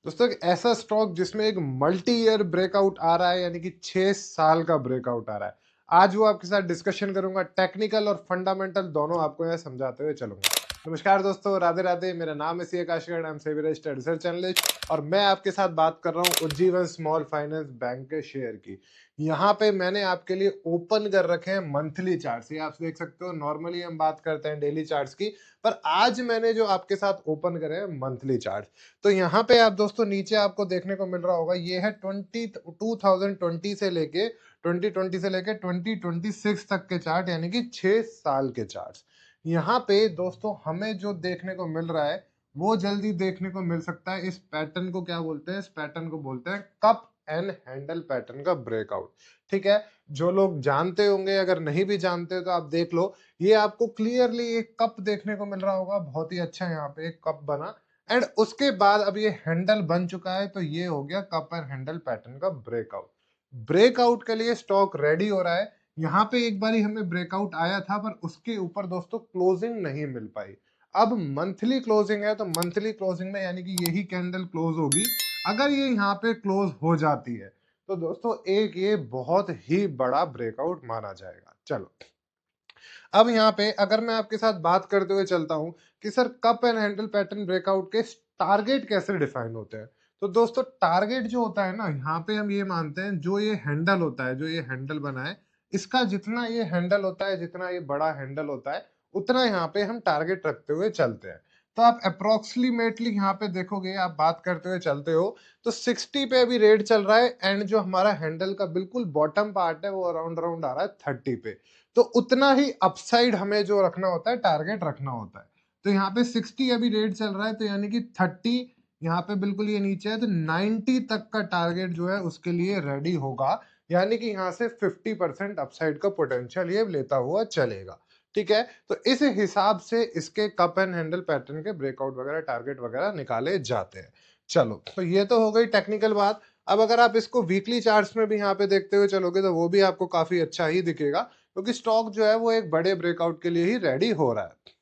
दोस्तों एक ऐसा स्टॉक जिसमें एक मल्टी ईयर ब्रेकआउट आ रहा है, यानी कि 6 साल का ब्रेकआउट आ रहा है। आज वो आपके साथ डिस्कशन करूंगा, टेक्निकल और फंडामेंटल दोनों आपको यहाँ समझाते हुए चलूंगा। नमस्कार दोस्तों, राधे राधे। मेरा नाम है सी काशगढ़, I am SEBI registered research analyst और मैं आपके साथ बात कर रहा हूँ उज्जीवन स्मॉल फाइनेंस बैंक के शेयर की। यहाँ पे मैंने आपके लिए ओपन कर रखे हैं मंथली चार्ट्स, ये आप देख सकते हो। नॉर्मली हम बात करते हैं डेली चार्ट्स की, पर आज मैंने जो आपके साथ ओपन करे हैं मंथली चार्ट। तो यहाँ पे आप दोस्तों नीचे आपको देखने को मिल रहा होगा, ये है 2020 से लेके 2026 तक के चार्ट, यानी कि 6 साल के चार्ट। यहाँ पे दोस्तों हमें जो देखने को मिल रहा है वो जल्दी देखने को मिल सकता है। इस पैटर्न को क्या बोलते हैं? इस पैटर्न को बोलते हैं कप एंड हैंडल पैटर्न का ब्रेकआउट। ठीक है, जो लोग जानते होंगे, अगर नहीं भी जानते तो आप देख लो। ये आपको क्लियरली एक कप देखने को मिल रहा होगा, बहुत ही अच्छा यहाँ पे एक कप बना। एंड उसके बाद अब ये हैंडल बन चुका है, तो ये हो गया कप एंड हैंडल पैटर्न का ब्रेकआउट। ब्रेकआउट के लिए स्टॉक रेडी हो रहा है। यहाँ पे एक बारी हमें ब्रेकआउट आया था, पर उसके ऊपर दोस्तों क्लोजिंग नहीं मिल पाई। अब मंथली क्लोजिंग है, तो मंथली क्लोजिंग में यानी कि यही कैंडल क्लोज होगी। अगर ये यहाँ पे क्लोज हो जाती है तो दोस्तों एक ये बहुत ही बड़ा ब्रेकआउट माना जाएगा। चलो, अब यहाँ पे अगर मैं आपके साथ बात करते हुए चलता हूँ कि sir cup and handle pattern breakout के टारगेट कैसे डिफाइन होते हैं, तो दोस्तों टारगेट जो होता है ना, यहाँ पे हम ये मानते हैं जो ये हैंडल होता है, जो ये हैंडल बना है, इसका जितना ये हैंडल होता है, जितना ये बड़ा हैंडल होता है, उतना यहाँ पे हम टारगेट रखते हुए चलते हैं। तो आप अप्रोक्सीमेटली यहाँ पे देखोगे, आप बात करते हुए चलते हो तो 60 पे अभी रेट चल रहा है। एंड जो हमारा हैंडल का बिल्कुल बॉटम पार्ट है वो अराउंड अराउंड आ रहा है 30 पे। तो उतना ही अपसाइड हमें जो रखना होता है, टारगेट रखना होता है। तो यहाँ पे 60 अभी रेट चल रहा है, तो यानी कि 30 यहाँ पे बिल्कुल ये नीचे है, तो 90 तक का टारगेट जो है उसके लिए रेडी होगा। यानी कि यहाँ से 50% अपसाइड का पोटेंशियल ये लेता हुआ चलेगा। ठीक है, तो इस हिसाब से इसके कप एंड हैंडल पैटर्न के ब्रेकआउट वगैरह, टारगेट वगैरह निकाले जाते हैं। चलो, तो ये तो हो गई टेक्निकल बात। अब अगर आप इसको वीकली चार्ट्स में भी यहाँ पे देखते हुए चलोगे तो वो भी आपको काफी अच्छा ही दिखेगा, क्योंकि स्टॉक जो है वो एक बड़े ब्रेकआउट के लिए ही रेडी हो रहा है।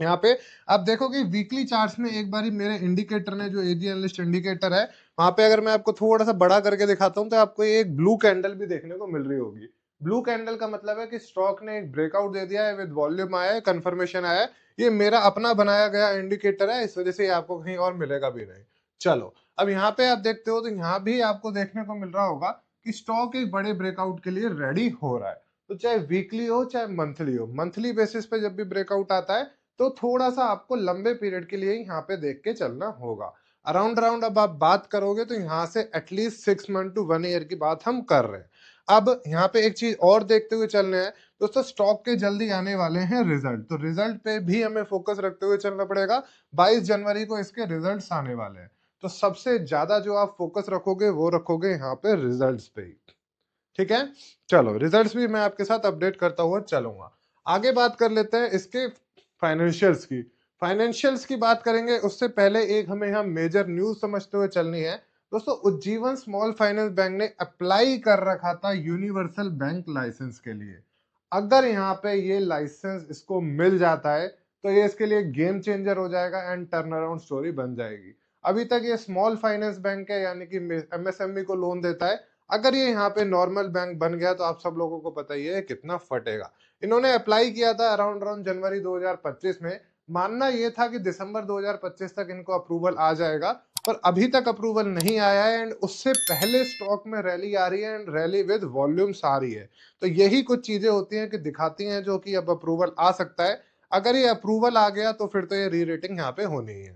यहाँ पे आप देखोगे वीकली चार्ट्स में एक बारी मेरे इंडिकेटर ने, जो एजी एनालिस्ट इंडिकेटर है, वहां पे अगर मैं आपको थोड़ा सा बड़ा करके दिखाता हूँ तो आपको ये एक ब्लू कैंडल भी देखने को मिल रही होगी। ब्लू कैंडल का मतलब है कि स्टॉक ने एक ब्रेकआउट दे दिया है, विद वॉल्यूम आया है, कंफर्मेशन आया है। ये मेरा अपना बनाया गया इंडिकेटर है, इस वजह से ये आपको कहीं और मिलेगा भी नहीं। चलो, अब यहाँ पे आप देखते हो तो यहाँ भी आपको देखने को मिल रहा होगा कि स्टॉक एक बड़े ब्रेकआउट के लिए रेडी हो रहा है। तो चाहे वीकली हो चाहे मंथली हो, मंथली बेसिस पे जब भी ब्रेकआउट आता है तो थोड़ा सा आपको लंबे पीरियड के लिए यहाँ पे देख के चलना होगा। अराउंड अराउंड अब आप बात करोगे तो यहाँ से एटलीस्ट 6 मंथ टू 1 ईयर की बात हम कर रहे हैं। अब यहाँ पे एक चीज और देखते हुए चल रहे हैं दोस्तों, स्टॉक के जल्दी आने वाले हैं रिजल्ट, तो रिजल्ट पे भी हमें फोकस रखते हुए चलना पड़ेगा। 22 जनवरी को इसके रिजल्ट्स आने वाले हैं, तो सबसे ज्यादा जो आप फोकस रखोगे वो रखोगे यहाँ पे रिजल्ट्स पे ही। ठीक है, चलो रिजल्ट्स भी मैं आपके साथ अपडेट करता हुआ चलूंगा। आगे बात कर लेते हैं इसके फाइनेंशियल्स की। फाइनेंशियल्स की बात करेंगे उससे पहले एक हमें यहाँ मेजर न्यूज समझते हुए चलनी है। दोस्तों उज्जीवन स्मॉल फाइनेंस बैंक ने अप्लाई कर रखा था यूनिवर्सल बैंक लाइसेंस के लिए। अगर यहाँ पे ये लाइसेंस इसको मिल जाता है तो ये इसके लिए गेम चेंजर हो जाएगा एंड टर्न अराउंड स्टोरी बन जाएगी। अभी तक ये स्मॉल फाइनेंस बैंक है, यानी कि एमएसएमई को लोन देता है। अगर ये यहाँ पे नॉर्मल बैंक बन गया तो आप सब लोगों को पता ही है कितना फटेगा। इन्होंने अप्लाई किया था अराउंड अराउंड जनवरी 2025 में। मानना ये था कि दिसंबर 2025 तक इनको अप्रूवल आ जाएगा, पर अभी तक अप्रूवल नहीं आया है। एंड उससे पहले स्टॉक में रैली आ रही है एंड रैली विद वॉल्यूम्स आ रही है। तो यही कुछ चीजें होती हैं कि दिखाती हैं जो कि अब अप्रूवल आ सकता है। अगर ये अप्रूवल आ गया तो फिर तो ये री रेटिंग यहाँ पे होनी है।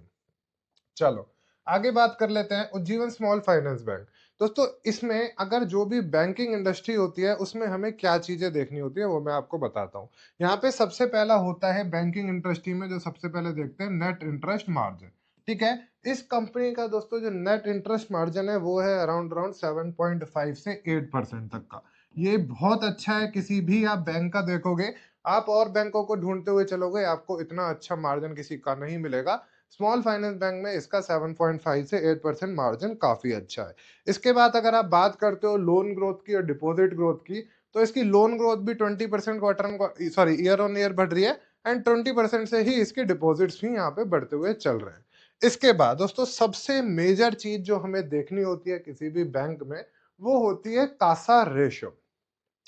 चलो, आगे बात कर लेते हैं उज्जीवन स्मॉल फाइनेंस बैंक। दोस्तों इसमें अगर जो भी बैंकिंग इंडस्ट्री होती है उसमें हमें क्या चीजें देखनी होती है वो मैं आपको बताता हूँ। यहाँ पे सबसे पहला होता है बैंकिंग इंडस्ट्री में, जो सबसे पहले देखते हैं नेट इंटरेस्ट मार्जिन। ठीक है, इस कंपनी का दोस्तों जो नेट इंटरेस्ट मार्जिन है वो है अराउंड अराउंड 7.5 से 8% तक का। ये बहुत अच्छा है। किसी भी आप बैंक का देखोगे, आप और बैंकों को ढूंढते हुए चलोगे, आपको इतना अच्छा मार्जिन किसी का नहीं मिलेगा। स्मॉल फाइनेंस बैंक में इसका 7.5 से 8% मार्जिन काफी अच्छा है। इसके बाद अगर आप बात करते हो लोन ग्रोथ की और डिपॉजिट ग्रोथ की, तो इसकी लोन ग्रोथ भी 20% quarter sorry year on year बढ़ रही है। एंड 20% से ही इसके डिपॉजिट्स भी यहाँ पे बढ़ते हुए चल रहे हैं। इसके बाद दोस्तों सबसे मेजर चीज जो हमें देखनी होती है किसी भी बैंक में, वो होती है कासा रेशो,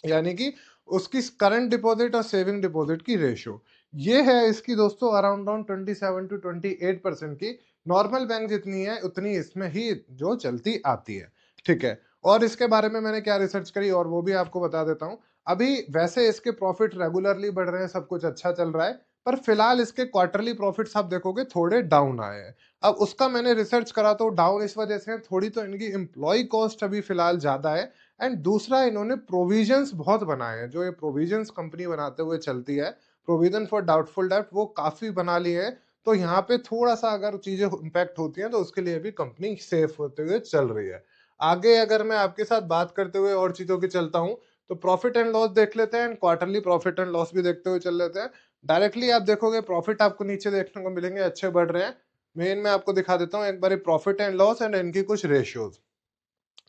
यानी कि उसकी करंट डिपॉजिट और सेविंग डिपॉजिट की रेशियो। ये है इसकी दोस्तों अराउंड 27 to 28% की। नॉर्मल बैंक जितनी है उतनी इसमें ही जो चलती आती है, ठीक है। और इसके बारे में मैंने क्या रिसर्च करी और वो भी आपको बता देता हूँ। अभी वैसे इसके प्रॉफिट रेगुलरली बढ़ रहे हैं, सब कुछ अच्छा चल रहा है, पर फिलहाल इसके क्वार्टरली प्रॉफिट्स आप देखोगे थोड़े डाउन आए हैं। अब उसका मैंने रिसर्च करा तो डाउन इस वजह से है, थोड़ी तो इनकी एम्प्लॉय कॉस्ट अभी फिलहाल ज्यादा है, एंड दूसरा इन्होंने प्रोविजंस बहुत बनाए हैं। जो ये प्रोविजंस कंपनी बनाते हुए चलती है, प्रोविजन फॉर डाउटफुल डेब्ट, वो काफी बना लिए हैं। तो यहाँ पे थोड़ा सा अगर चीजें इम्पैक्ट होती हैं तो उसके लिए भी कंपनी सेफ होते हुए चल रही है। आगे अगर मैं आपके साथ बात करते हुए और चीजों की चलता हूँ, तो प्रॉफिट एंड लॉस देख लेते हैं, क्वार्टरली प्रॉफिट एंड लॉस भी देखते हुए चल लेते हैं। डायरेक्टली आप देखोगे प्रॉफिट आपको नीचे देखने को मिलेंगे, अच्छे बढ़ रहे हैं। मेन में आपको दिखा देता हूँ एक बार प्रॉफिट एंड लॉस एंड इनकी कुछ रेशियोज।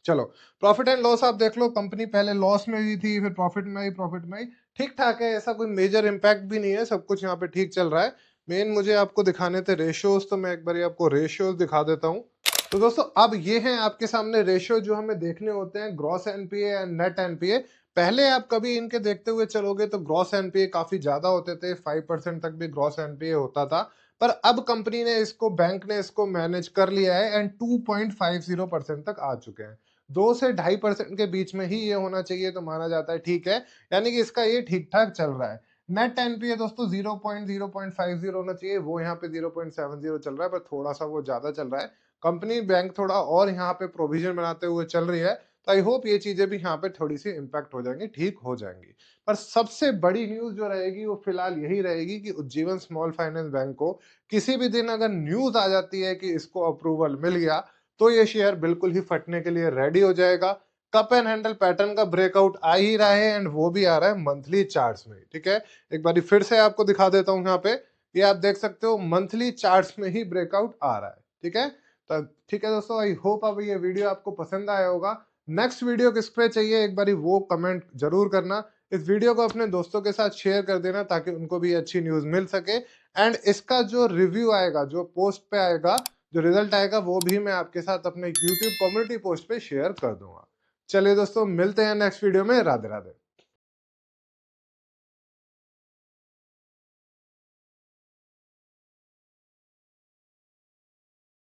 चलो, प्रॉफिट एंड लॉस आप देख लो, कंपनी पहले लॉस में भी थी, फिर प्रॉफिट में आई, प्रॉफिट में आई, ठीक ठाक है, ऐसा कोई मेजर इम्पैक्ट भी नहीं है, सब कुछ यहाँ पे ठीक चल रहा है। मेन मुझे आपको दिखाने थे रेशियोज, तो मैं एक बार आपको रेशियोज दिखा देता हूँ। तो दोस्तों अब ये हैं आपके सामने रेशियो जो हमें देखने होते हैं, gross NPA and net NPA. पहले आप कभी इनके देखते हुए चलोगे तो ग्रॉस एनपीए काफी ज्यादा होते थे, 5% तक भी ग्रॉस एनपीए होता था। पर अब कंपनी ने इसको, बैंक ने इसको मैनेज कर लिया है एंड 2.50% तक आ चुके हैं। 2 से 2.5% के बीच में ही ये होना चाहिए तो माना जाता है ठीक है, यानी कि इसका ये ठीक ठाक चल रहा है। नेट एनपीए दोस्तों 0.50 होना चाहिए, वो यहाँ पे 0.70 चल रहा है, पर थोड़ा सा वो ज्यादा चल रहा है। कंपनी बैंक थोड़ा और यहाँ पे प्रोविजन बनाते हुए चल रही है, तो आई होप ये चीजें भी यहाँ पे थोड़ी सी इम्पैक्ट हो जाएंगी, ठीक हो जाएंगी। पर सबसे बड़ी न्यूज जो रहेगी वो फिलहाल यही रहेगी कि उज्जीवन स्मॉल फाइनेंस बैंक को किसी भी दिन अगर न्यूज आ जाती है कि इसको अप्रूवल मिल गया, तो ये शेयर बिल्कुल ही फटने के लिए रेडी हो जाएगा। कप एंड हैंडल पैटर्न का ब्रेकआउट आ ही रहा है एंड वो भी आ रहा है मंथली चार्ट्स में, ठीक है। एक बार फिर से आपको दिखा देता हूँ यहाँ पे, ये आप देख सकते हो मंथली चार्ट्स में ही ब्रेकआउट आ रहा है, ठीक है। तो ठीक है दोस्तों, आई होप अब ये वीडियो आपको पसंद आया होगा। नेक्स्ट वीडियो किस पे चाहिए एक बार वो कमेंट जरूर करना। इस वीडियो को अपने दोस्तों के साथ शेयर कर देना ताकि उनको भी अच्छी न्यूज मिल सके, एंड इसका जो रिव्यू आएगा, जो पोस्ट पे आएगा, जो रिजल्ट आएगा, वो भी मैं आपके साथ अपने यूट्यूब कम्युनिटी पोस्ट पे शेयर कर दूंगा। चलिए दोस्तों, मिलते हैं नेक्स्ट वीडियो में। राधे राधे।